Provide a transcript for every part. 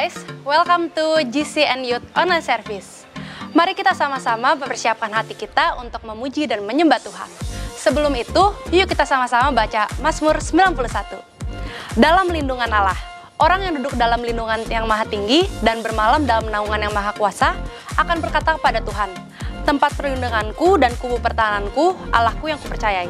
guys, welcome to GCN Youth Online Service. Mari kita sama-sama mempersiapkan hati kita untuk memuji dan menyembah Tuhan. Sebelum itu, yuk kita sama-sama baca Mazmur 91. Dalam lindungan Allah, orang yang duduk dalam lindungan yang maha tinggi dan bermalam dalam naungan yang maha kuasa akan berkata kepada Tuhan, tempat perlindunganku dan kubu pertahananku, Allahku yang kupercayai.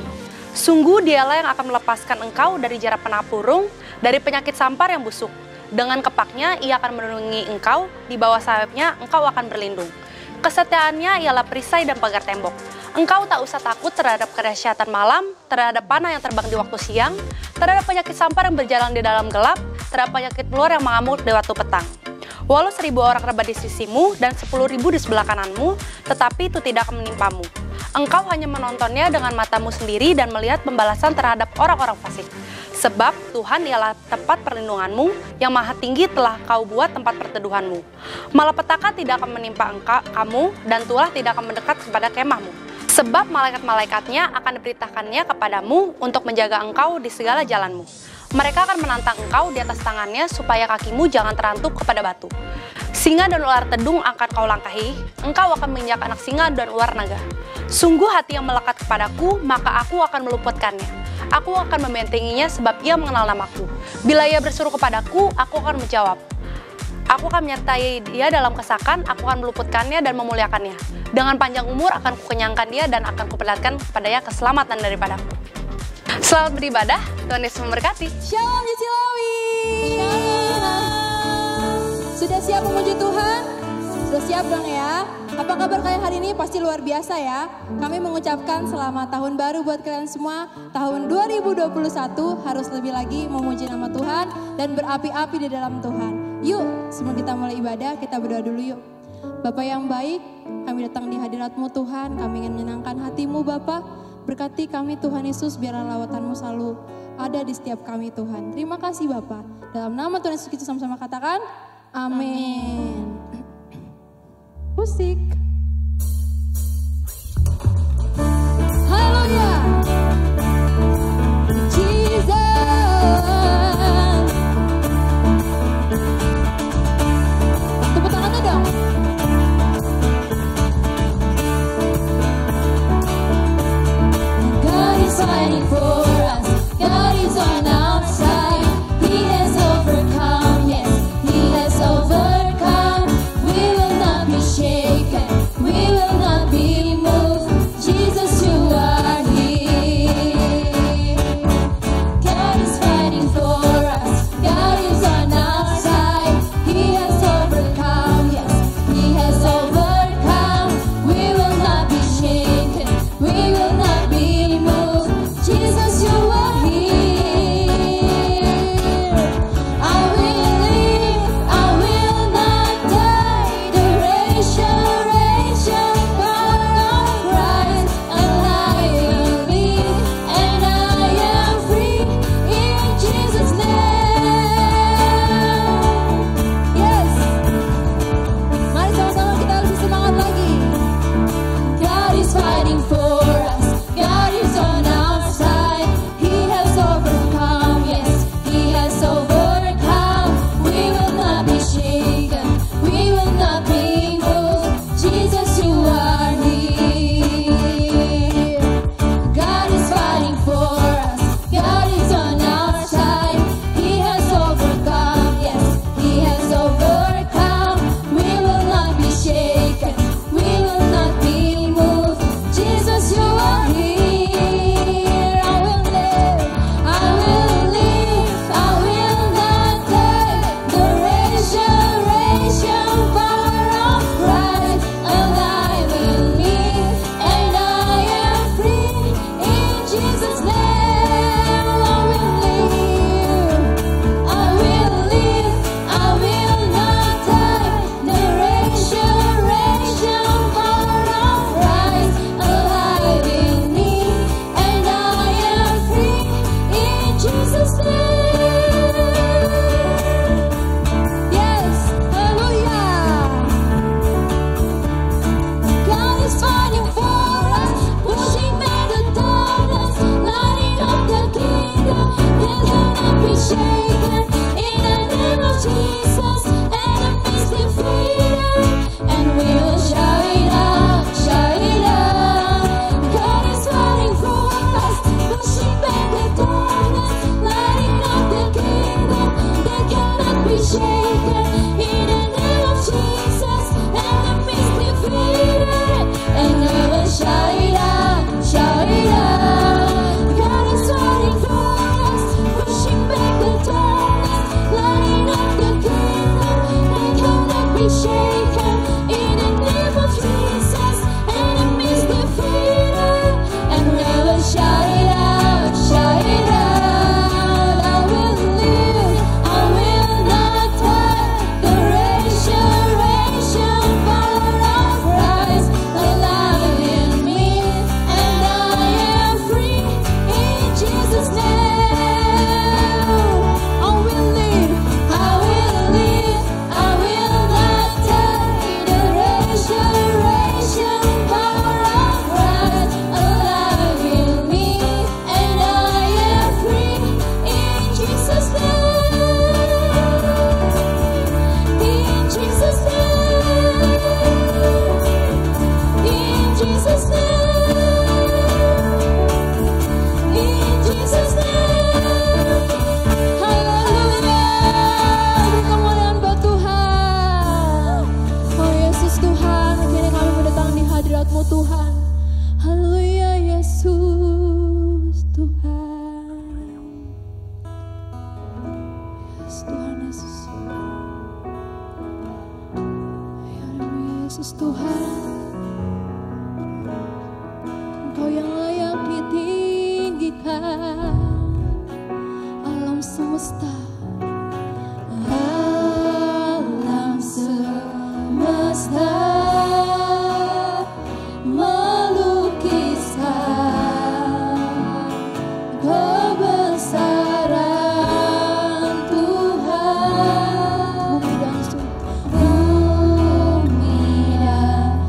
Sungguh dialah yang akan melepaskan engkau dari jerat penapurung, dari penyakit sampar yang busuk. Dengan kepaknya ia akan melindungi engkau, di bawah sayapnya engkau akan berlindung. Kesetiaannya ialah perisai dan pagar tembok. Engkau tak usah takut terhadap kedahsyatan malam, terhadap panah yang terbang di waktu siang, terhadap penyakit sampar yang berjalan di dalam gelap, terhadap penyakit menular yang mengamuk di waktu petang. Walau 1000 orang rebah di sisimu dan 10.000 di sebelah kananmu, tetapi itu tidak akan menimpamu. Engkau hanya menontonnya dengan matamu sendiri dan melihat pembalasan terhadap orang-orang fasik. Sebab Tuhan ialah tempat perlindunganmu, yang maha tinggi telah kau buat tempat perteduhanmu. Malapetaka tidak akan menimpa kamu, dan tulah tidak akan mendekat kepada kemahmu. Sebab malaikat-malaikatnya akan diperintahkannya kepadamu untuk menjaga engkau di segala jalanmu. Mereka akan menantang engkau di atas tangannya supaya kakimu jangan terantuk kepada batu. Singa dan ular tedung akan kau langkahi, engkau akan menginjak anak singa dan ular naga. Sungguh hati yang melekat kepadaku, maka aku akan meluputkannya. Aku akan membentenginya sebab ia mengenal namaku. Bila ia berseru kepadaku, aku akan menjawab. Aku akan menyertai dia dalam kesakan, aku akan meluputkannya dan memuliakannya. Dengan panjang umur akan kukenyangkan dia dan akan kuperlihatkan kepadanya keselamatan daripadaku. Selamat beribadah, Tuhan Yesus memberkati. Shalom Jecilawi. Sudah siap memuji Tuhan? Sudah siap dong ya? Apa kabar kalian hari ini? Pasti luar biasa ya. Kami mengucapkan selamat tahun baru buat kalian semua. Tahun 2021 harus lebih lagi memuji nama Tuhan dan berapi-api di dalam Tuhan. Yuk, sebelum kita mulai ibadah, kita berdoa dulu yuk. Bapa yang baik, kami datang di hadirat-Mu Tuhan. Kami ingin menyenangkan hati-Mu Bapa. Berkati kami Tuhan Yesus, biarlah lawatan-Mu selalu ada di setiap kami Tuhan. Terima kasih Bapa. Dalam nama Tuhan Yesus kita sama-sama katakan, amin. Musik. Haleluya. Jesus. Tepuk tangannya dong. God is fighting for us. God is on our side. He has overcome. Yes, He has overcome. We will not be shaken. shaken in the name of Jesus. Enemies defeated, and I will shout it out, shout it out. God is fighting for us, pushing back the darkness, lighting up the kingdom. They cannot be shaken in the name of Jesus. Enemies defeated, and I will shout it out, shout it out. I will live, I will not die. The resurrection power of Christ alive in me, and I am free in Jesus' name. I will live, I will live, I will not die. The resurrection power of Christ alive in me, and I am free in Jesus' name. In Jesus' name. In Jesus' name. In Jesus' name. Haleluya. Beri kemuliaan buat Tuhan. Oh Yesus Tuhan, akhirnya kami mendatangi di hadirat-Mu Tuhan. Haleluya Yesus Tuhan. Yes, Tuhan Yesus. Haleluya Yesus Tuhan. Engkau yang layak ditinggikan, alam semesta, alam semesta melukiskan kebesaran Tuhan. Bumi dan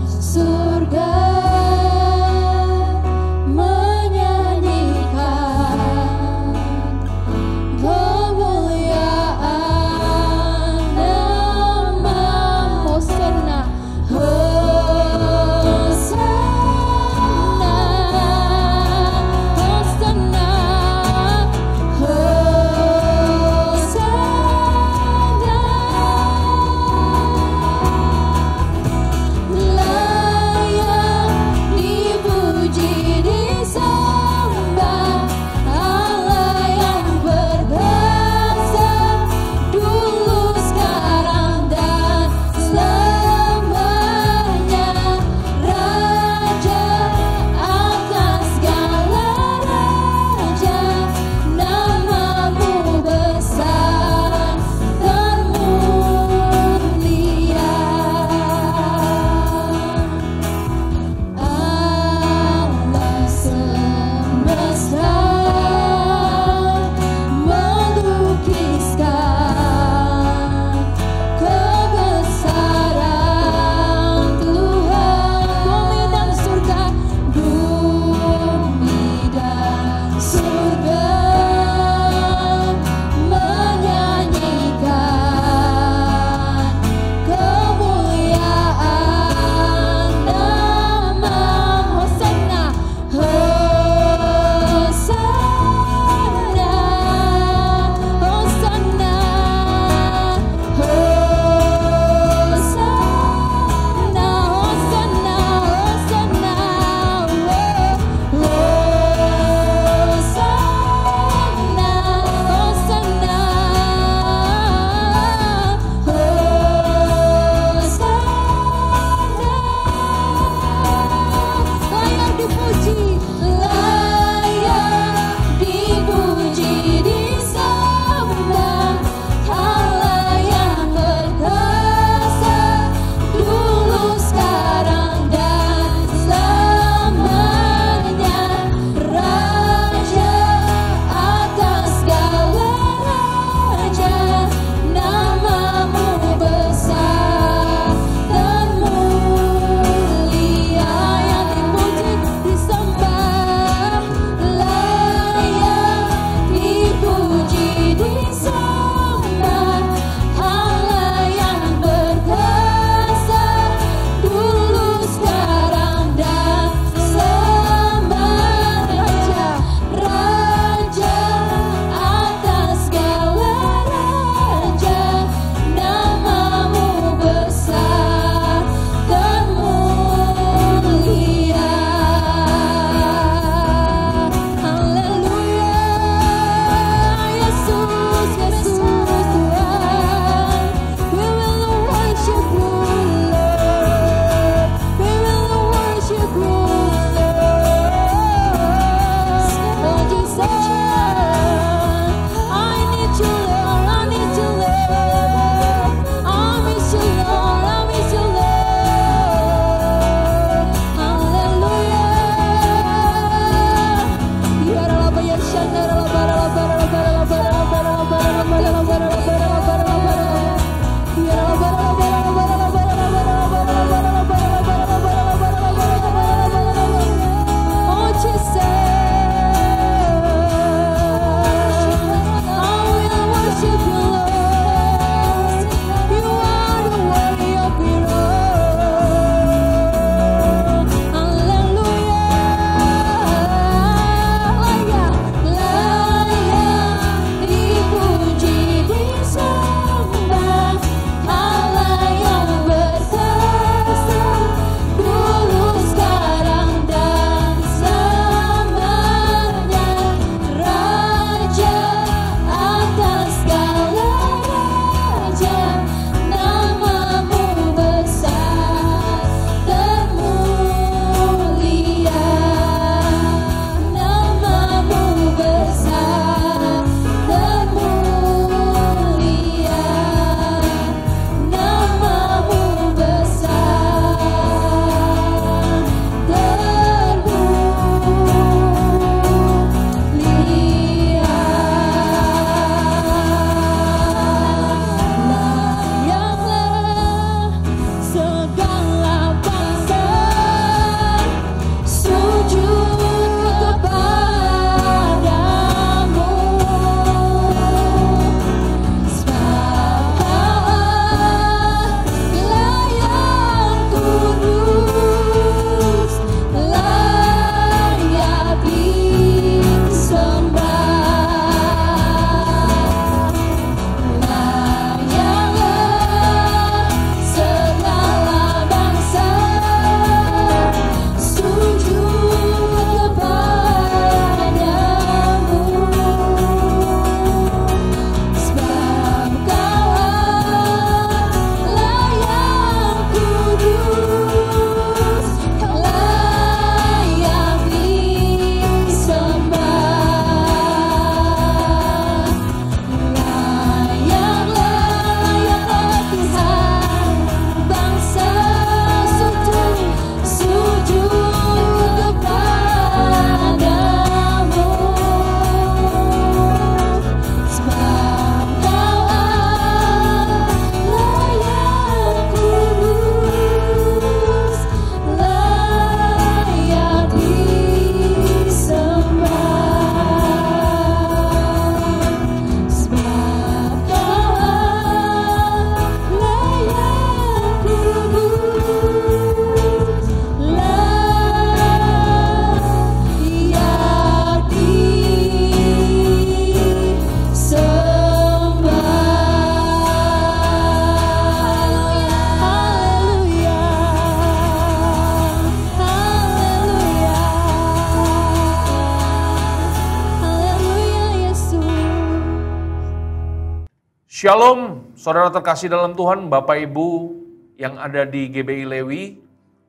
Shalom, saudara terkasih dalam Tuhan, Bapak Ibu yang ada di GBI Lewi,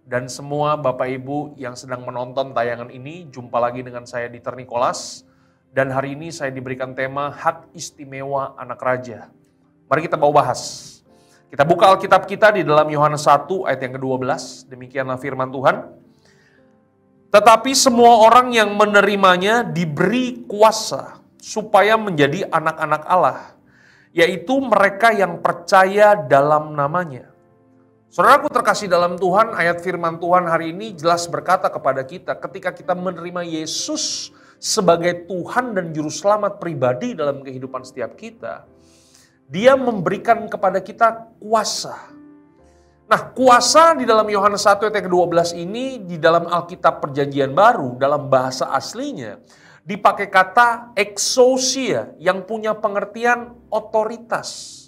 dan semua Bapak Ibu yang sedang menonton tayangan ini. Jumpa lagi dengan saya Dieter Nicholas, dan hari ini saya diberikan tema Hak Istimewa Anak Raja. Mari kita bawa bahas. Kita buka Alkitab kita di dalam Yohanes 1 ayat yang ke-12, demikianlah firman Tuhan. Tetapi semua orang yang menerimanya diberi kuasa supaya menjadi anak-anak Allah, yaitu mereka yang percaya dalam namanya. Saudaraku terkasih dalam Tuhan, ayat firman Tuhan hari ini jelas berkata kepada kita, ketika kita menerima Yesus sebagai Tuhan dan Juru Selamat pribadi dalam kehidupan setiap kita, Dia memberikan kepada kita kuasa. Nah, kuasa di dalam Yohanes 1 ayat 12 ini, di dalam Alkitab Perjanjian Baru, dalam bahasa aslinya, dipakai kata exousia yang punya pengertian otoritas.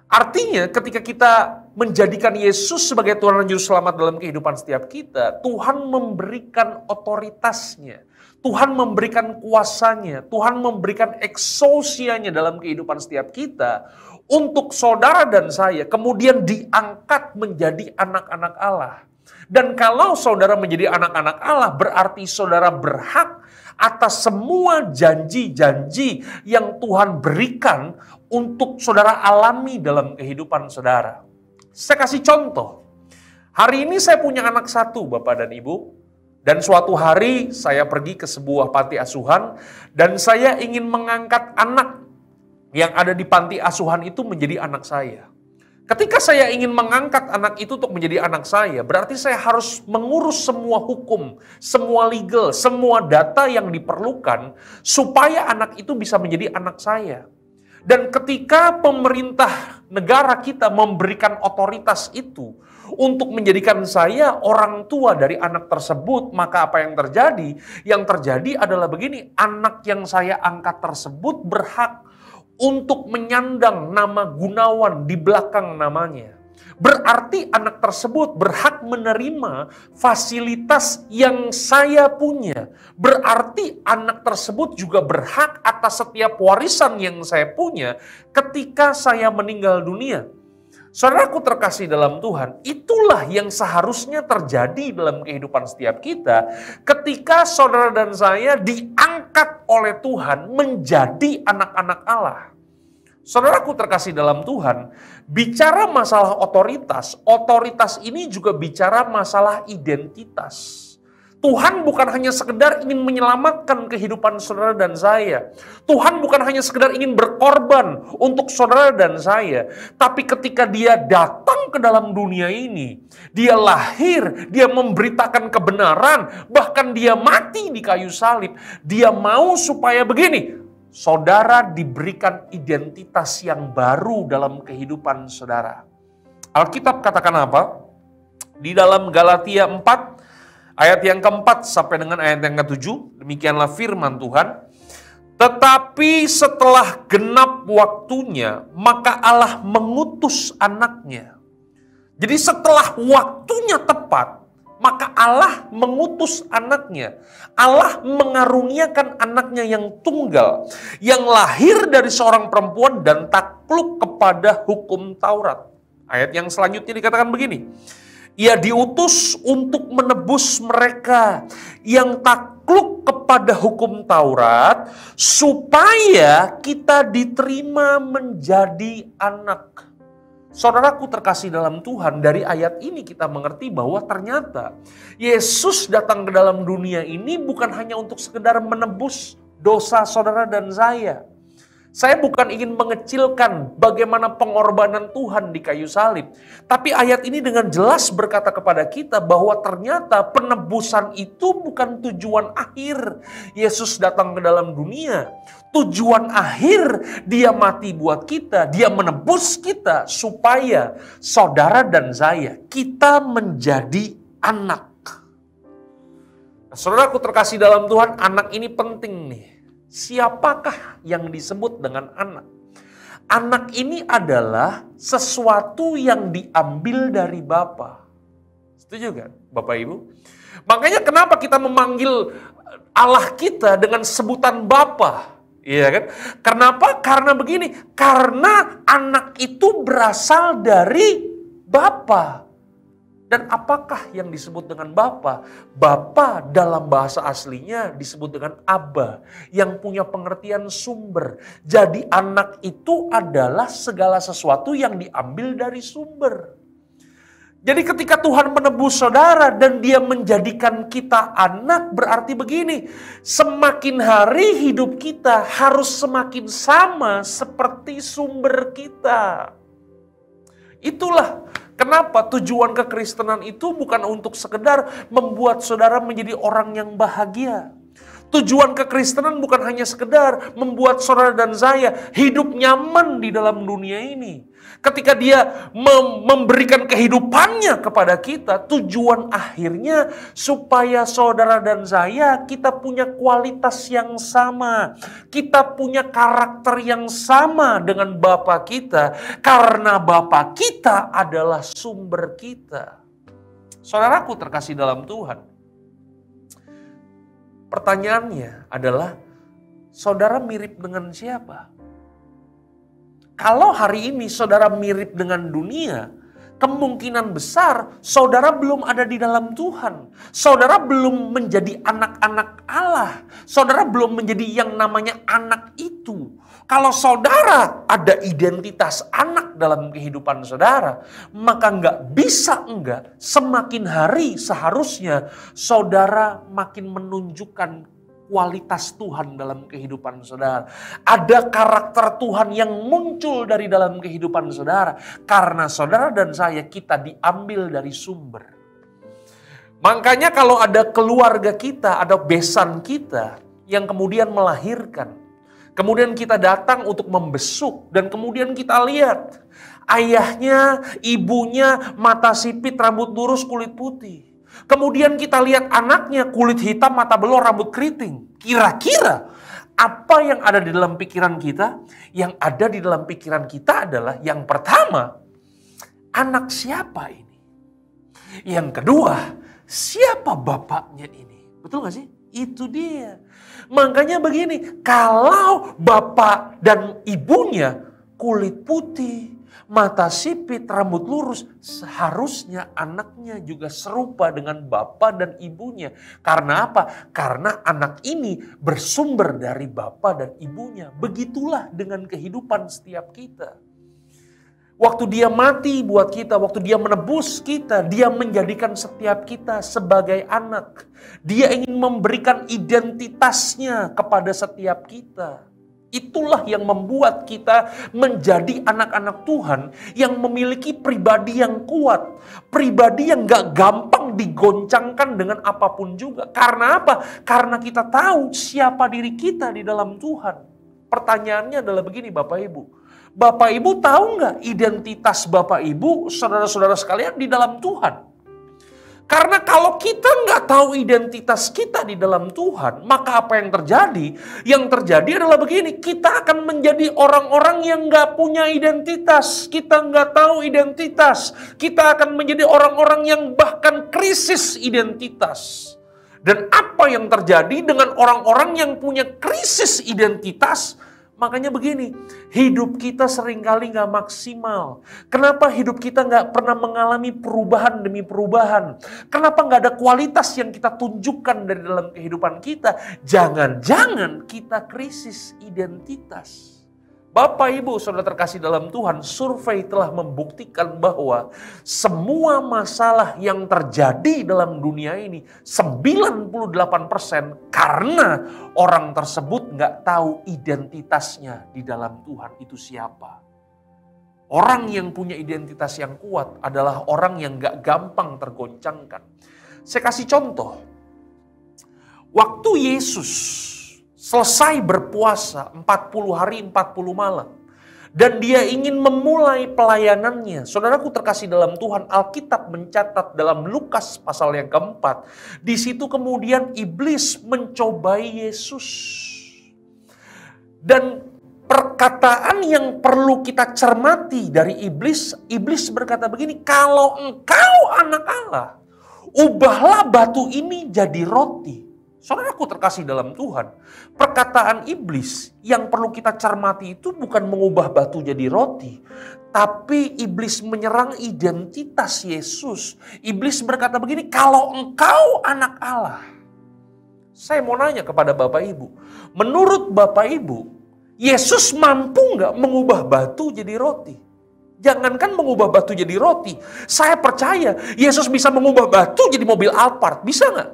Artinya ketika kita menjadikan Yesus sebagai Tuhan dan Juru Selamat dalam kehidupan setiap kita, Tuhan memberikan otoritasnya, Tuhan memberikan kuasanya, Tuhan memberikan exousianya dalam kehidupan setiap kita untuk saudara dan saya kemudian diangkat menjadi anak-anak Allah. Dan kalau saudara menjadi anak-anak Allah, berarti saudara berhak atas semua janji-janji yang Tuhan berikan untuk saudara alami dalam kehidupan saudara. Saya kasih contoh. Hari ini saya punya anak satu, Bapak dan Ibu. Dan suatu hari saya pergi ke sebuah panti asuhan dan saya ingin mengangkat anak yang ada di panti asuhan itu menjadi anak saya. Ketika saya ingin mengangkat anak itu untuk menjadi anak saya, berarti saya harus mengurus semua hukum, semua legal, semua data yang diperlukan supaya anak itu bisa menjadi anak saya. Dan ketika pemerintah negara kita memberikan otoritas itu untuk menjadikan saya orang tua dari anak tersebut, maka apa yang terjadi? Yang terjadi adalah begini, anak yang saya angkat tersebut berhak untuk menyandang nama Gunawan di belakang namanya. Berarti anak tersebut berhak menerima fasilitas yang saya punya. Berarti anak tersebut juga berhak atas setiap warisan yang saya punya ketika saya meninggal dunia. Saudaraku terkasih dalam Tuhan, itulah yang seharusnya terjadi dalam kehidupan setiap kita ketika saudara dan saya diangkat oleh Tuhan menjadi anak-anak Allah. Saudaraku terkasih dalam Tuhan, bicara masalah otoritas, otoritas ini juga bicara masalah identitas. Tuhan bukan hanya sekedar ingin menyelamatkan kehidupan saudara dan saya. Tuhan bukan hanya sekedar ingin berkorban untuk saudara dan saya. Tapi ketika Dia datang ke dalam dunia ini, Dia lahir, Dia memberitakan kebenaran, bahkan Dia mati di kayu salib. Dia mau supaya begini, saudara diberikan identitas yang baru dalam kehidupan saudara. Alkitab katakan apa? Di dalam Galatia 4, ayat yang keempat sampai dengan ayat yang ke-7, demikianlah firman Tuhan. Tetapi setelah genap waktunya, maka Allah mengutus anaknya. Jadi setelah waktunya tepat, maka Allah mengutus anaknya. Allah mengaruniakan anaknya yang tunggal, yang lahir dari seorang perempuan dan takluk kepada hukum Taurat. Ayat yang selanjutnya dikatakan begini. Ia diutus untuk menebus mereka yang takluk kepada hukum Taurat, supaya kita diterima menjadi anak. Saudaraku terkasih dalam Tuhan, dari ayat ini kita mengerti bahwa ternyata Yesus datang ke dalam dunia ini bukan hanya untuk sekedar menebus dosa saudara dan saya. Saya bukan ingin mengecilkan bagaimana pengorbanan Tuhan di kayu salib. Tapi ayat ini dengan jelas berkata kepada kita bahwa ternyata penebusan itu bukan tujuan akhir Yesus datang ke dalam dunia. Tujuan akhir Dia mati buat kita, Dia menebus kita supaya saudara dan saya, kita menjadi anak. Nah, saudaraku terkasih dalam Tuhan, anak ini penting nih. Siapakah yang disebut dengan anak? Anak ini adalah sesuatu yang diambil dari Bapa. Setuju kan, Bapak Ibu? Makanya kenapa kita memanggil Allah kita dengan sebutan Bapa? Iya kan? Kenapa? Karena begini, karena anak itu berasal dari Bapa. Dan apakah yang disebut dengan Bapa? Bapa dalam bahasa aslinya disebut dengan Abba, yang punya pengertian sumber. Jadi anak itu adalah segala sesuatu yang diambil dari sumber. Jadi ketika Tuhan menebus saudara dan dia menjadikan kita anak, berarti begini, semakin hari hidup kita harus semakin sama seperti sumber kita. Itulah kenapa tujuan kekristenan itu bukan untuk sekedar membuat saudara menjadi orang yang bahagia. Tujuan kekristenan bukan hanya sekedar membuat saudara dan saya hidup nyaman di dalam dunia ini. Ketika dia memberikan kehidupannya kepada kita, tujuan akhirnya supaya saudara dan saya kita punya kualitas yang sama. Kita punya karakter yang sama dengan Bapa kita. Karena Bapa kita adalah sumber kita. Saudaraku terkasih dalam Tuhan. Pertanyaannya adalah, saudara mirip dengan siapa? Kalau hari ini saudara mirip dengan dunia, kemungkinan besar saudara belum ada di dalam Tuhan. Saudara belum menjadi anak-anak Allah. Saudara belum menjadi yang namanya anak itu. Kalau saudara ada identitas anak dalam kehidupan saudara, maka enggak semakin hari seharusnya saudara makin menunjukkan kualitas Tuhan dalam kehidupan saudara. Ada karakter Tuhan yang muncul dari dalam kehidupan saudara. Karena saudara dan saya kita diambil dari sumber. Makanya kalau ada keluarga kita, ada besan kita yang kemudian melahirkan. Kemudian kita datang untuk membesuk dan kemudian kita lihat ayahnya, ibunya mata sipit, rambut lurus, kulit putih. Kemudian kita lihat anaknya kulit hitam, mata belok, rambut keriting. Kira-kira apa yang ada di dalam pikiran kita? Yang ada di dalam pikiran kita adalah yang pertama, anak siapa ini? Yang kedua, siapa bapaknya ini? Betul gak sih? Itu dia. Makanya begini, kalau bapak dan ibunya kulit putih, mata sipit, rambut lurus, seharusnya anaknya juga serupa dengan bapak dan ibunya. Karena apa? Karena anak ini bersumber dari bapak dan ibunya. Begitulah dengan kehidupan setiap kita. Waktu dia mati buat kita, waktu dia menebus kita, dia menjadikan setiap kita sebagai anak. Dia ingin memberikan identitasnya kepada setiap kita. Itulah yang membuat kita menjadi anak-anak Tuhan yang memiliki pribadi yang kuat. Pribadi yang gak gampang digoncangkan dengan apapun juga. Karena apa? Karena kita tahu siapa diri kita di dalam Tuhan. Pertanyaannya adalah begini Bapak Ibu. Bapak Ibu tahu nggak identitas Bapak Ibu, saudara-saudara sekalian di dalam Tuhan? Karena kalau kita nggak tahu identitas kita di dalam Tuhan, maka apa yang terjadi? Yang terjadi adalah begini, kita akan menjadi orang-orang yang nggak punya identitas. Kita nggak tahu identitas. Kita akan menjadi orang-orang yang bahkan krisis identitas. Dan apa yang terjadi dengan orang-orang yang punya krisis identitas? Makanya begini, hidup kita seringkali gak maksimal. Kenapa hidup kita gak pernah mengalami perubahan demi perubahan? Kenapa gak ada kualitas yang kita tunjukkan dari dalam kehidupan kita? Jangan-jangan kita krisis identitas. Bapak Ibu saudara terkasih dalam Tuhan, survei telah membuktikan bahwa semua masalah yang terjadi dalam dunia ini 98% karena orang tersebut nggak tahu identitasnya di dalam Tuhan itu siapa. Orang yang punya identitas yang kuat adalah orang yang nggak gampang tergoncangkan. Saya kasih contoh. Waktu Yesus selesai berpuasa 40 hari 40 malam. Dan dia ingin memulai pelayanannya. Saudaraku terkasih dalam Tuhan, Alkitab mencatat dalam Lukas pasal yang keempat. Di situ kemudian iblis mencobai Yesus. Dan perkataan yang perlu kita cermati dari iblis, iblis berkata begini, kalau engkau anak Allah, ubahlah batu ini jadi roti. Saudaraku terkasih dalam Tuhan, perkataan iblis yang perlu kita cermati itu bukan mengubah batu jadi roti. Tapi iblis menyerang identitas Yesus. Iblis berkata begini, kalau engkau anak Allah. Saya mau nanya kepada Bapak Ibu. Menurut Bapak Ibu, Yesus mampu nggak mengubah batu jadi roti? Jangankan mengubah batu jadi roti. Saya percaya Yesus bisa mengubah batu jadi mobil Alphard. Bisa nggak?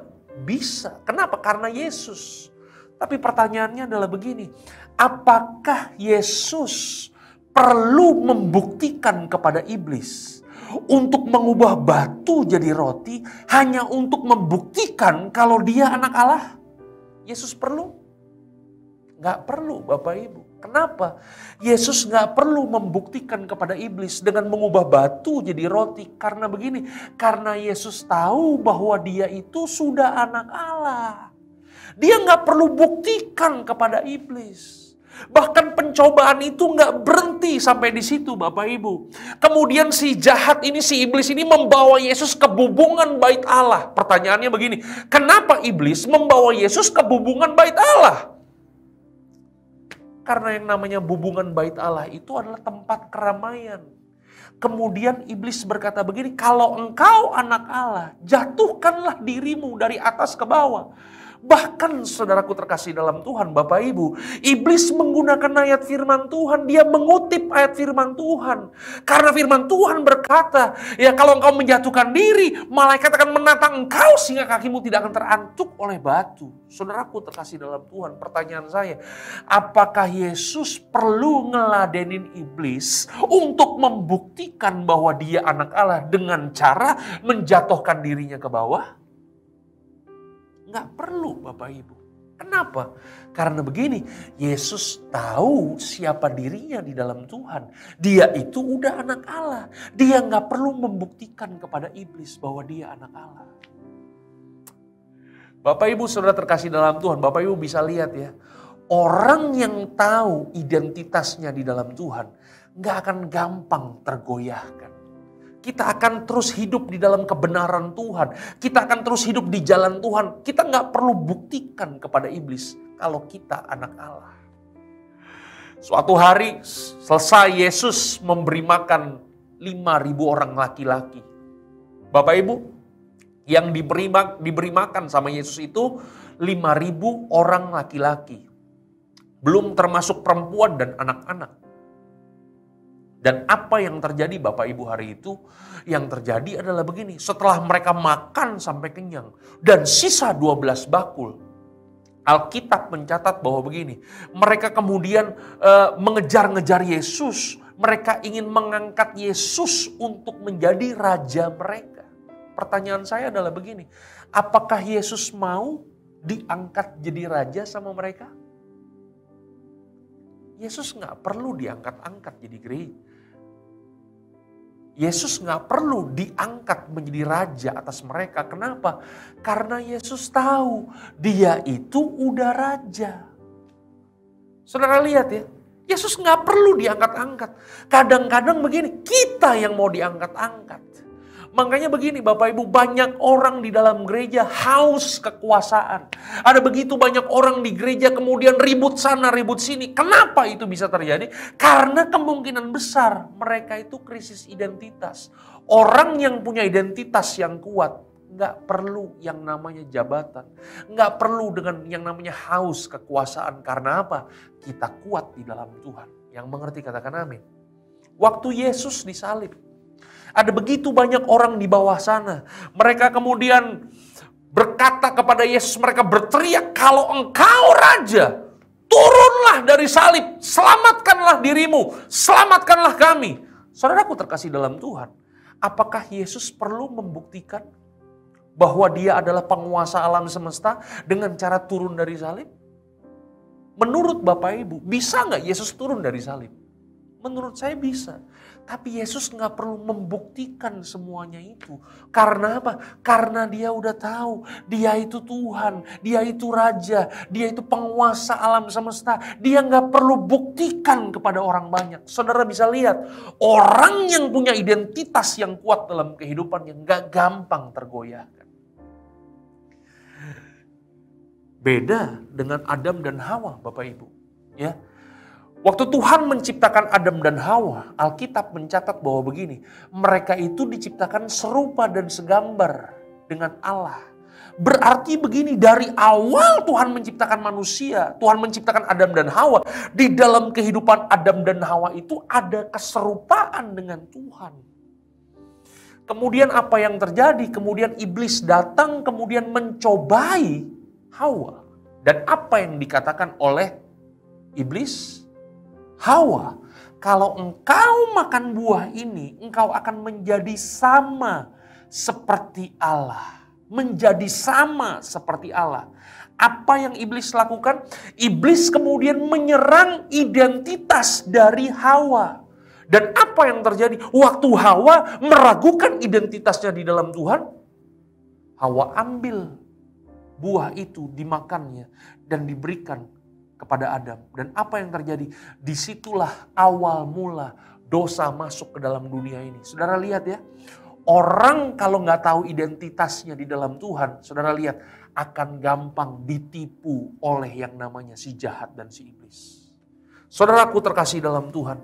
Bisa. Kenapa? Karena Yesus. Tapi pertanyaannya adalah begini. Apakah Yesus perlu membuktikan kepada iblis untuk mengubah batu jadi roti hanya untuk membuktikan kalau dia anak Allah? Yesus perlu? Nggak perlu Bapak Ibu. Kenapa? Yesus nggak perlu membuktikan kepada iblis dengan mengubah batu jadi roti. Karena begini, karena Yesus tahu bahwa dia itu sudah anak Allah. Dia nggak perlu buktikan kepada iblis. Bahkan pencobaan itu nggak berhenti sampai di situ Bapak Ibu. Kemudian si jahat ini, si iblis ini membawa Yesus ke bubungan bait Allah. Pertanyaannya begini, kenapa iblis membawa Yesus ke bubungan bait Allah? Karena yang namanya bubungan bait Allah itu adalah tempat keramaian. Kemudian iblis berkata begini, kalau engkau anak Allah, jatuhkanlah dirimu dari atas ke bawah. Bahkan saudaraku terkasih dalam Tuhan, Bapak Ibu, iblis menggunakan ayat firman Tuhan, dia mengutip ayat firman Tuhan. Karena firman Tuhan berkata, ya kalau engkau menjatuhkan diri, malaikat akan menatang engkau sehingga kakimu tidak akan terantuk oleh batu. Saudaraku terkasih dalam Tuhan, pertanyaan saya, apakah Yesus perlu ngeladenin iblis untuk membuktikan bahwa dia anak Allah dengan cara menjatuhkan dirinya ke bawah? Nggak perlu Bapak Ibu. Kenapa? Karena begini, Yesus tahu siapa dirinya di dalam Tuhan. Dia itu udah anak Allah. Dia nggak perlu membuktikan kepada iblis bahwa dia anak Allah. Bapak Ibu saudara terkasih dalam Tuhan, Bapak Ibu bisa lihat ya. Orang yang tahu identitasnya di dalam Tuhan, nggak akan gampang tergoyahkan. Kita akan terus hidup di dalam kebenaran Tuhan. Kita akan terus hidup di jalan Tuhan. Kita nggak perlu buktikan kepada iblis kalau kita anak Allah. Suatu hari selesai Yesus memberi makan 5.000 orang laki-laki. Bapak Ibu, yang diberi makan sama Yesus itu 5.000 orang laki-laki. Belum termasuk perempuan dan anak-anak. Dan apa yang terjadi Bapak Ibu hari itu? Yang terjadi adalah begini. Setelah mereka makan sampai kenyang. Dan sisa 12 bakul. Alkitab mencatat bahwa begini. Mereka kemudian mengejar-ngejar Yesus. Mereka ingin mengangkat Yesus untuk menjadi raja mereka. Pertanyaan saya adalah begini. Apakah Yesus mau diangkat jadi raja sama mereka? Yesus nggak perlu diangkat-angkat jadi gereja. Yesus nggak perlu diangkat menjadi raja atas mereka. Kenapa? Karena Yesus tahu dia itu udah raja. Saudara lihat ya, Yesus nggak perlu diangkat-angkat. Kadang-kadang begini, kita yang mau diangkat-angkat. Makanya begini Bapak Ibu, banyak orang di dalam gereja haus kekuasaan. Ada begitu banyak orang di gereja kemudian ribut sana ribut sini. Kenapa itu bisa terjadi? Karena kemungkinan besar mereka itu krisis identitas. Orang yang punya identitas yang kuat nggak perlu yang namanya jabatan. Nggak perlu dengan yang namanya haus kekuasaan. Karena apa? Kita kuat di dalam Tuhan. Yang mengerti katakan amin. Waktu Yesus disalib, ada begitu banyak orang di bawah sana. Mereka kemudian berkata kepada Yesus, mereka berteriak, kalau engkau raja, turunlah dari salib, selamatkanlah dirimu, selamatkanlah kami. Saudaraku terkasih dalam Tuhan, apakah Yesus perlu membuktikan bahwa dia adalah penguasa alam semesta dengan cara turun dari salib? Menurut Bapak Ibu, bisa nggak Yesus turun dari salib? Menurut saya bisa. Tapi Yesus nggak perlu membuktikan semuanya itu. Karena apa? Karena dia udah tahu. Dia itu Tuhan. Dia itu Raja. Dia itu penguasa alam semesta. Dia nggak perlu buktikan kepada orang banyak. Saudara bisa lihat. Orang yang punya identitas yang kuat dalam kehidupannya nggak gampang tergoyahkan. Beda dengan Adam dan Hawa, Bapak Ibu. Ya. Waktu Tuhan menciptakan Adam dan Hawa, Alkitab mencatat bahwa begini, mereka itu diciptakan serupa dan segambar dengan Allah. Berarti begini, dari awal Tuhan menciptakan manusia, Tuhan menciptakan Adam dan Hawa, di dalam kehidupan Adam dan Hawa itu ada keserupaan dengan Tuhan. Kemudian apa yang terjadi? Kemudian iblis datang, kemudian mencobai Hawa. Dan apa yang dikatakan oleh iblis? Hawa, kalau engkau makan buah ini, engkau akan menjadi sama seperti Allah. Menjadi sama seperti Allah. Apa yang iblis lakukan? Iblis kemudian menyerang identitas dari Hawa. Dan apa yang terjadi? Waktu Hawa meragukan identitasnya di dalam Tuhan, Hawa ambil buah itu, dimakannya dan diberikan kepada Adam. Dan apa yang terjadi? Disitulah awal mula dosa masuk ke dalam dunia ini. Saudara lihat ya, orang kalau nggak tahu identitasnya di dalam Tuhan, saudara lihat akan gampang ditipu oleh yang namanya si jahat dan si iblis. Saudaraku terkasih dalam Tuhan,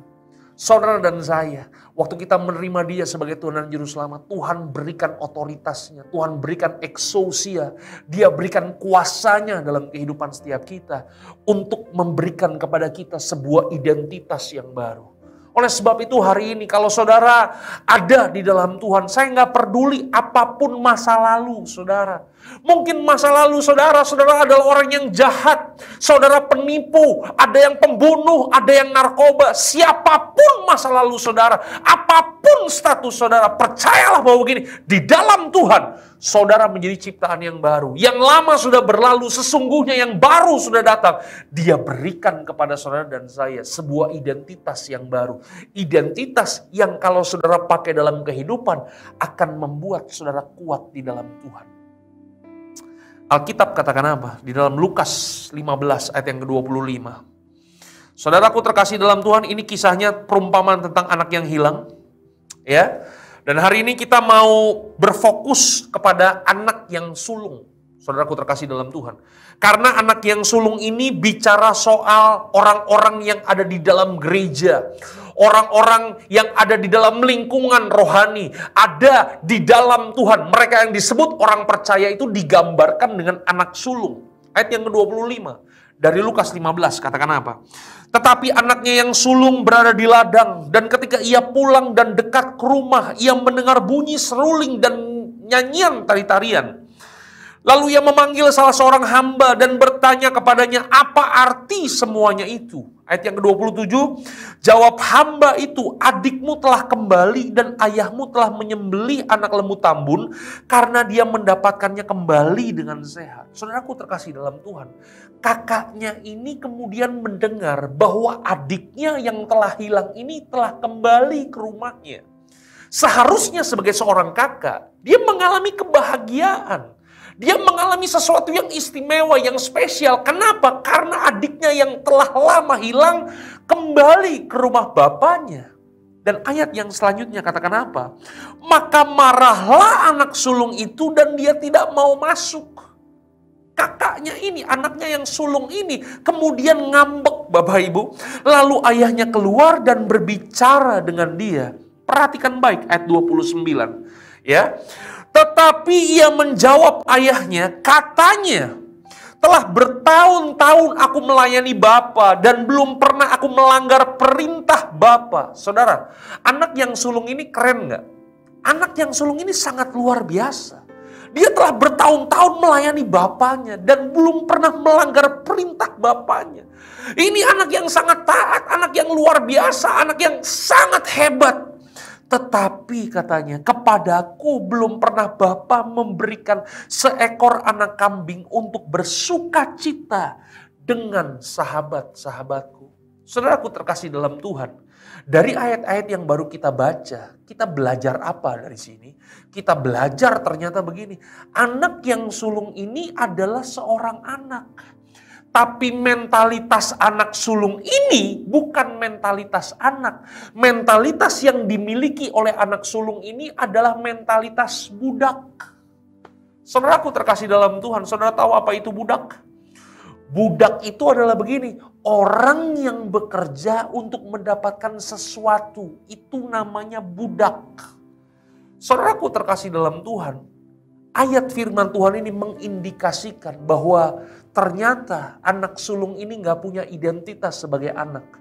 saudara dan saya, waktu kita menerima Dia sebagai Tuhan dan Juru Selamat, Tuhan berikan otoritasnya, Tuhan berikan exousia, Dia berikan kuasanya dalam kehidupan setiap kita untuk memberikan kepada kita sebuah identitas yang baru. Oleh sebab itu hari ini kalau saudara ada di dalam Tuhan, saya nggak peduli apapun masa lalu saudara. Mungkin masa lalu saudara adalah orang yang jahat, saudara penipu, ada yang pembunuh, ada yang narkoba. Siapapun masa lalu saudara, apapun status saudara, percayalah bahwa begini, di dalam Tuhan saudara menjadi ciptaan yang baru. Yang lama sudah berlalu, sesungguhnya yang baru sudah datang. Dia berikan kepada saudara dan saya sebuah identitas yang baru. Identitas yang kalau saudara pakai dalam kehidupan akan membuat saudara kuat di dalam Tuhan. Alkitab katakan apa? Di dalam Lukas 15 ayat yang ke-25. Saudaraku terkasih dalam Tuhan, ini kisahnya perumpamaan tentang anak yang hilang. Ya. Dan hari ini kita mau berfokus kepada anak yang sulung. Saudaraku terkasih dalam Tuhan. Karena anak yang sulung ini bicara soal orang-orang yang ada di dalam gereja. Orang-orang yang ada di dalam lingkungan rohani. Ada di dalam Tuhan. Mereka yang disebut orang percaya itu digambarkan dengan anak sulung. Ayat yang ke-25. Dari Lukas 15 katakan apa? Tetapi anaknya yang sulung berada di ladang. Dan ketika ia pulang dan dekat ke rumah, ia mendengar bunyi seruling dan nyanyian tari-tarian. Lalu ia memanggil salah seorang hamba dan bertanya kepadanya, apa arti semuanya itu? Ayat yang ke-27, jawab hamba itu, adikmu telah kembali dan ayahmu telah menyembelih anak lembu tambun karena dia mendapatkannya kembali dengan sehat. Saudaraku terkasih dalam Tuhan, kakaknya ini kemudian mendengar bahwa adiknya yang telah hilang ini telah kembali ke rumahnya. Seharusnya sebagai seorang kakak, dia mengalami kebahagiaan. Dia mengalami sesuatu yang istimewa, yang spesial. Kenapa? Karena adiknya yang telah lama hilang kembali ke rumah bapaknya. Dan ayat yang selanjutnya katakan apa? Maka marahlah anak sulung itu dan dia tidak mau masuk. Kakaknya ini, anaknya yang sulung ini kemudian ngambek Bapak Ibu. Lalu ayahnya keluar dan berbicara dengan dia. Perhatikan baik ayat 29. Ya. Tetapi ia menjawab ayahnya, katanya, telah bertahun-tahun aku melayani Bapa dan belum pernah aku melanggar perintah Bapa. Saudara, anak yang sulung ini keren gak? Anak yang sulung ini sangat luar biasa. Dia telah bertahun-tahun melayani bapaknya dan belum pernah melanggar perintah bapaknya. Ini anak yang sangat taat, anak yang luar biasa, anak yang sangat hebat. Tetapi katanya, kepadaku belum pernah Bapa memberikan seekor anak kambing untuk bersuka cita dengan sahabat-sahabatku. Saudaraku terkasih dalam Tuhan, dari ayat-ayat yang baru kita baca, kita belajar apa dari sini? Kita belajar ternyata begini, anak yang sulung ini adalah seorang anak. Tapi mentalitas anak sulung ini bukan mentalitas anak. Mentalitas yang dimiliki oleh anak sulung ini adalah mentalitas budak. Saudaraku terkasih dalam Tuhan, saudara tahu apa itu budak? Budak itu adalah begini, orang yang bekerja untuk mendapatkan sesuatu, itu namanya budak. Saudaraku terkasih dalam Tuhan, ayat firman Tuhan ini mengindikasikan bahwa ternyata anak sulung ini gak punya identitas sebagai anak.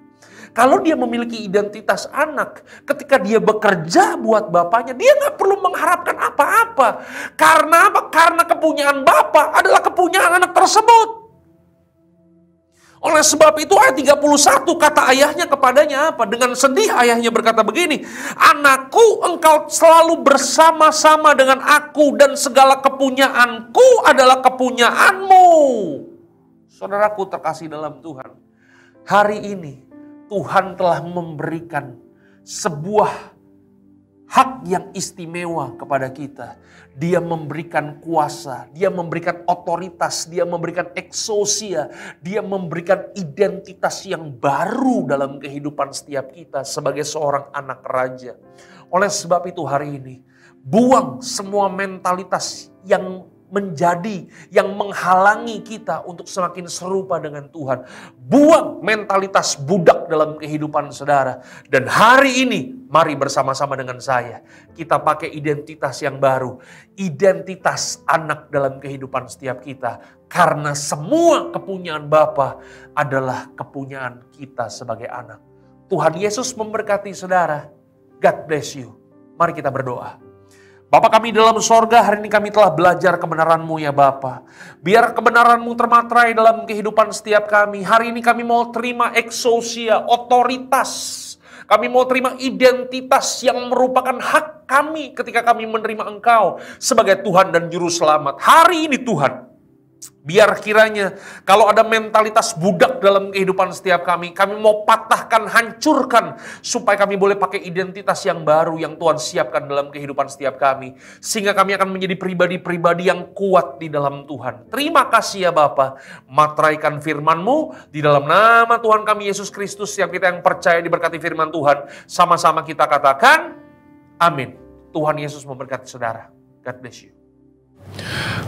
Kalau dia memiliki identitas anak, ketika dia bekerja buat bapaknya, dia gak perlu mengharapkan apa-apa. Karena apa? Karena kepunyaan bapak adalah kepunyaan anak tersebut. Oleh sebab itu ayat 31 kata ayahnya kepadanya apa? Dengan sedih ayahnya berkata begini, anakku, engkau selalu bersama-sama dengan aku dan segala kepunyaanku adalah kepunyaanmu. Saudaraku terkasih dalam Tuhan, hari ini Tuhan telah memberikan sebuah hak yang istimewa kepada kita. Dia memberikan kuasa, dia memberikan otoritas, dia memberikan exousia, dia memberikan identitas yang baru dalam kehidupan setiap kita sebagai seorang anak raja. Oleh sebab itu hari ini, buang semua mentalitas yang menghalangi kita untuk semakin serupa dengan Tuhan. Buang mentalitas budak dalam kehidupan saudara. Dan hari ini, mari bersama-sama dengan saya, kita pakai identitas yang baru. Identitas anak dalam kehidupan setiap kita. Karena semua kepunyaan Bapa adalah kepunyaan kita sebagai anak. Tuhan Yesus memberkati saudara. God bless you. Mari kita berdoa. Bapa kami dalam sorga, hari ini kami telah belajar kebenaran-Mu ya Bapa. Biar kebenaran-Mu termaterai dalam kehidupan setiap kami. Hari ini kami mau terima exousia, otoritas. Kami mau terima identitas yang merupakan hak kami ketika kami menerima Engkau sebagai Tuhan dan Juru Selamat. Hari ini Tuhan, biar kiranya kalau ada mentalitas budak dalam kehidupan setiap kami mau patahkan, hancurkan, supaya kami boleh pakai identitas yang baru yang Tuhan siapkan dalam kehidupan setiap kami. Sehingga kami akan menjadi pribadi-pribadi yang kuat di dalam Tuhan. Terima kasih ya Bapa, materaikan firman-Mu di dalam nama Tuhan kami Yesus Kristus. Setiap kita yang percaya diberkati firman Tuhan, sama-sama kita katakan, amin. Tuhan Yesus memberkati saudara. God bless you.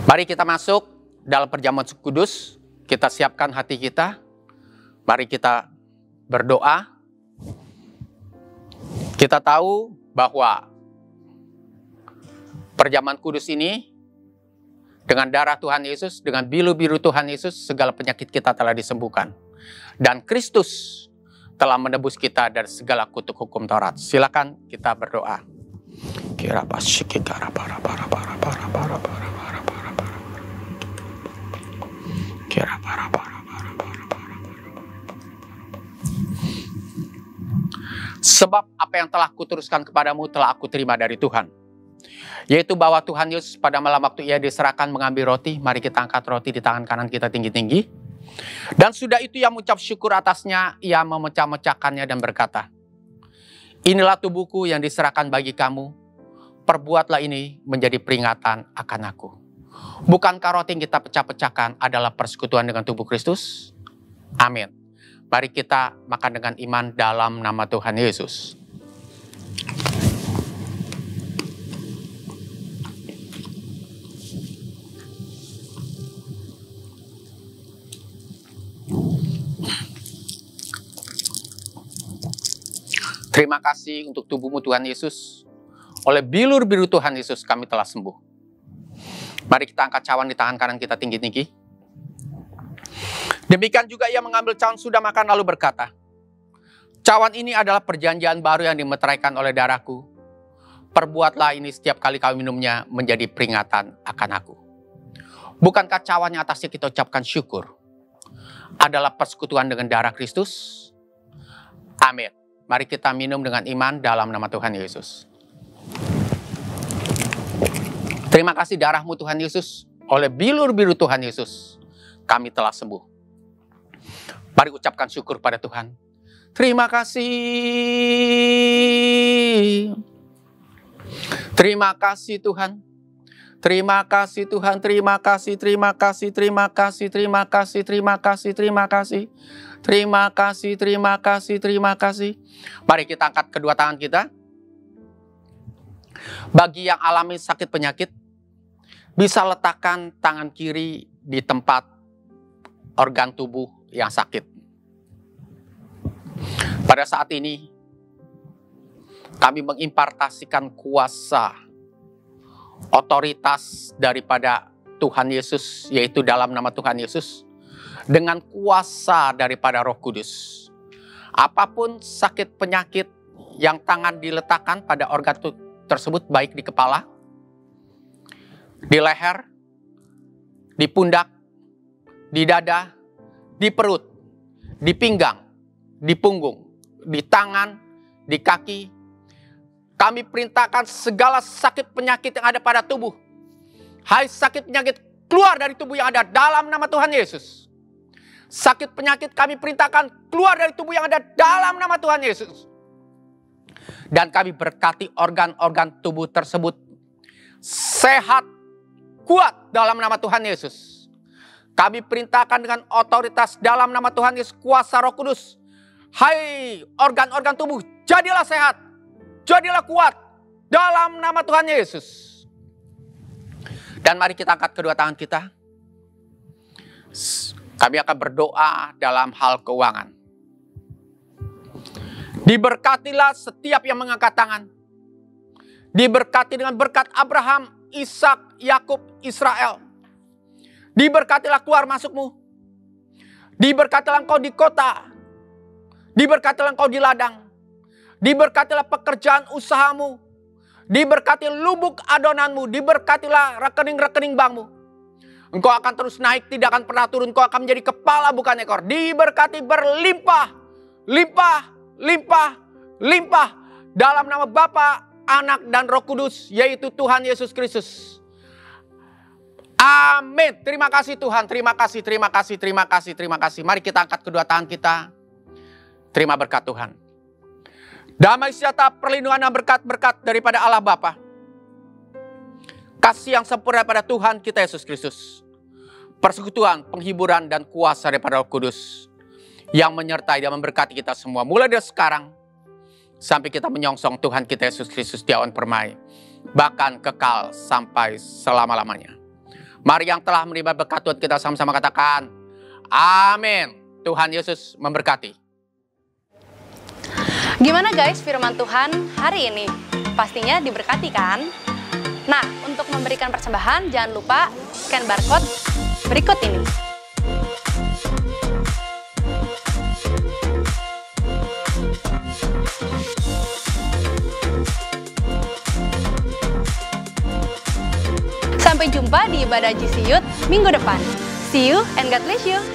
Mari kita masuk dalam perjamuan kudus, kita siapkan hati kita. Mari kita berdoa. Kita tahu bahwa perjamuan kudus ini, dengan darah Tuhan Yesus, dengan bilu-biru Tuhan Yesus, segala penyakit kita telah disembuhkan. Dan Kristus telah menebus kita dari segala kutuk hukum Taurat. Silakan kita berdoa. Sebab apa yang telah kuteruskan kepadamu telah aku terima dari Tuhan. Yaitu bahwa Tuhan Yesus pada malam waktu ia diserahkan mengambil roti. Mari kita angkat roti di tangan kanan kita tinggi-tinggi. Dan sudah itu ia mengucap syukur atasnya. Ia memecah-mecahkannya dan berkata, inilah tubuhku yang diserahkan bagi kamu. Perbuatlah ini menjadi peringatan akan aku. Bukankah roti yang kita pecah-pecahkan adalah persekutuan dengan tubuh Kristus? Amin. Mari kita makan dengan iman dalam nama Tuhan Yesus. Terima kasih untuk tubuhmu Tuhan Yesus. Oleh bilur-biru Tuhan Yesus kami telah sembuh. Mari kita angkat cawan di tangan kanan kita tinggi-tinggi. Demikian juga ia mengambil cawan sudah makan lalu berkata, cawan ini adalah perjanjian baru yang dimeteraikan oleh darahku. Perbuatlah ini setiap kali kau minumnya menjadi peringatan akan aku. Bukankah cawan yang atasnya kita ucapkan syukur adalah persekutuan dengan darah Kristus? Amin. Mari kita minum dengan iman dalam nama Tuhan Yesus. Terima kasih darah-Mu Tuhan Yesus. Oleh bilur-biru Tuhan Yesus kami telah sembuh. Mari ucapkan syukur pada Tuhan. Terima kasih. Terima kasih Tuhan. Terima kasih Tuhan. Terima kasih, terima kasih, terima kasih, terima kasih, terima kasih, terima kasih. Terima kasih, terima kasih, terima kasih. Mari kita angkat kedua tangan kita. Bagi yang alami sakit penyakit, bisa letakkan tangan kiri di tempat organ tubuh yang sakit. Pada saat ini, kami mengimpartasikan kuasa, otoritas daripada Tuhan Yesus, yaitu dalam nama Tuhan Yesus, dengan kuasa daripada Roh Kudus. Apapun sakit penyakit yang tangan diletakkan pada organ tersebut, baik di kepala, di leher, di pundak, di dada, di perut, di pinggang, di punggung, di tangan, di kaki, kami perintahkan segala sakit penyakit yang ada pada tubuh. Hai sakit penyakit, keluar dari tubuh yang ada dalam nama Tuhan Yesus. Sakit penyakit kami perintahkan keluar dari tubuh yang ada dalam nama Tuhan Yesus. Dan kami berkati organ-organ tubuh tersebut sehat, kuat dalam nama Tuhan Yesus. Kami perintahkan dengan otoritas dalam nama Tuhan Yesus, kuasa Roh Kudus. Hai organ-organ tubuh, jadilah sehat, jadilah kuat dalam nama Tuhan Yesus. Dan mari kita angkat kedua tangan kita. Kami akan berdoa dalam hal keuangan. Diberkatilah setiap yang mengangkat tangan. Diberkati dengan berkat Abraham, Ishak, Yakub, Israel. Diberkatilah keluar masukmu. Diberkatilah engkau di kota. Diberkatilah engkau di ladang. Diberkatilah pekerjaan usahamu. Diberkati lubuk adonanmu. Diberkatilah rekening-rekening bankmu. Engkau akan terus naik, tidak akan pernah turun. Engkau akan menjadi kepala bukan ekor. Diberkati berlimpah, limpah, limpah, limpah. Dalam nama Bapa, Anak, dan Roh Kudus, yaitu Tuhan Yesus Kristus. Amin. Terima kasih Tuhan. Terima kasih, terima kasih, terima kasih, terima kasih. Mari kita angkat kedua tangan kita. Terima berkat Tuhan. Damai sejahtera, perlindungan dan berkat-berkat daripada Allah Bapa. Kasih yang sempurna pada Tuhan kita Yesus Kristus. Persekutuan, penghiburan, dan kuasa daripada Roh Kudus. Yang menyertai dan memberkati kita semua. Mulai dari sekarang. Sampai kita menyongsong Tuhan kita Yesus Kristus di awan permai. Bahkan kekal sampai selama-lamanya. Mari yang telah menerima berkat Tuhan kita sama-sama katakan. Amin. Tuhan Yesus memberkati. Gimana guys firman Tuhan hari ini? Pastinya diberkati kan? Nah, untuk memberikan persembahan jangan lupa scan barcode berikut ini. Sampai jumpa di ibadah GC Youth minggu depan. See you and God bless you.